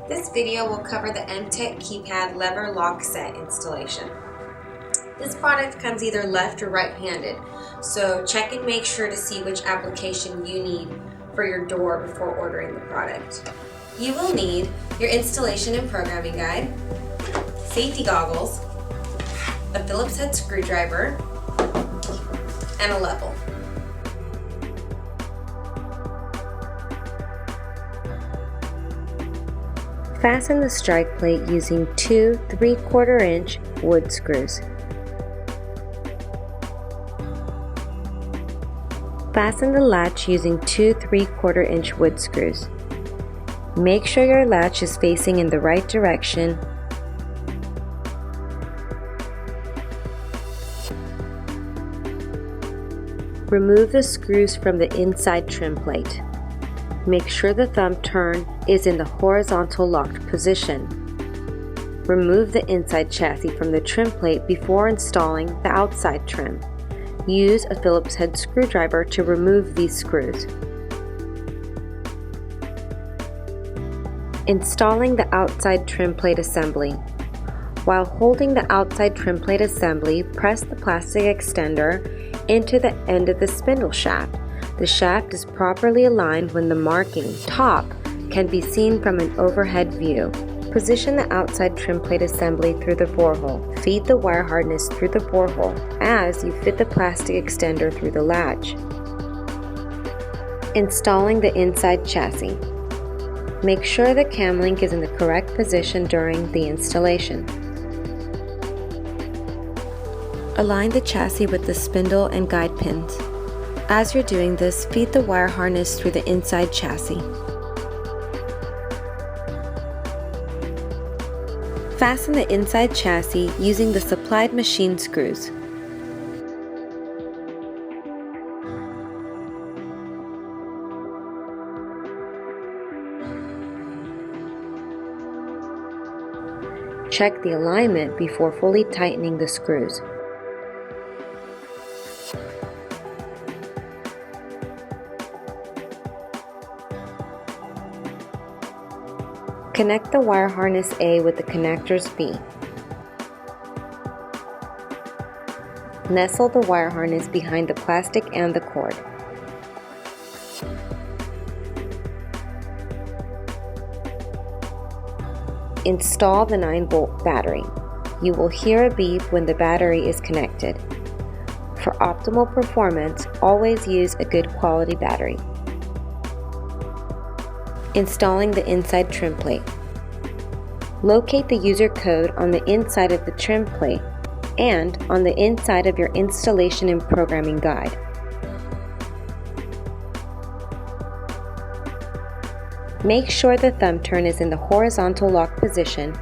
This video will cover the MTech Keypad lever lock set installation. This product comes either left or right-handed, so check and make sure to see which application you need for your door before ordering the product. You will need your installation and programming guide, safety goggles, a Phillips head screwdriver, and a level. Fasten the strike plate using two 3/4 inch wood screws. Fasten the latch using two 3/4 inch wood screws. Make sure your latch is facing in the right direction. Remove the screws from the inside trim plate. Make sure the thumb turn is in the horizontal locked position. Remove the inside chassis from the trim plate before installing the outside trim. Use a Phillips head screwdriver to remove these screws. Installing the outside trim plate assembly. While holding the outside trim plate assembly, press the plastic extender into the end of the spindle shaft. The shaft is properly aligned when the marking top can be seen from an overhead view. Position the outside trim plate assembly through the bore hole. Feed the wire harness through the bore hole as you fit the plastic extender through the latch. Installing the inside chassis. Make sure the cam link is in the correct position during the installation. Align the chassis with the spindle and guide pins. As you're doing this, feed the wire harness through the inside chassis. Fasten the inside chassis using the supplied machine screws. Check the alignment before fully tightening the screws. Connect the wire harness A with the connectors B. Nestle the wire harness behind the plastic and the cord. Install the 9-volt battery. You will hear a beep when the battery is connected. For optimal performance, always use a good quality battery. Installing the inside trim plate. Locate the user code on the inside of the trim plate and on the inside of your installation and programming guide. Make sure the thumb turn is in the horizontal lock position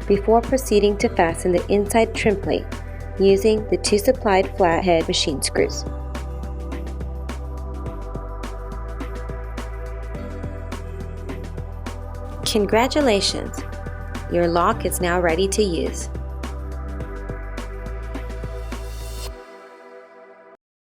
before proceeding to fasten the inside trim plate using the two supplied flathead machine screws. Congratulations! Your lock is now ready to use.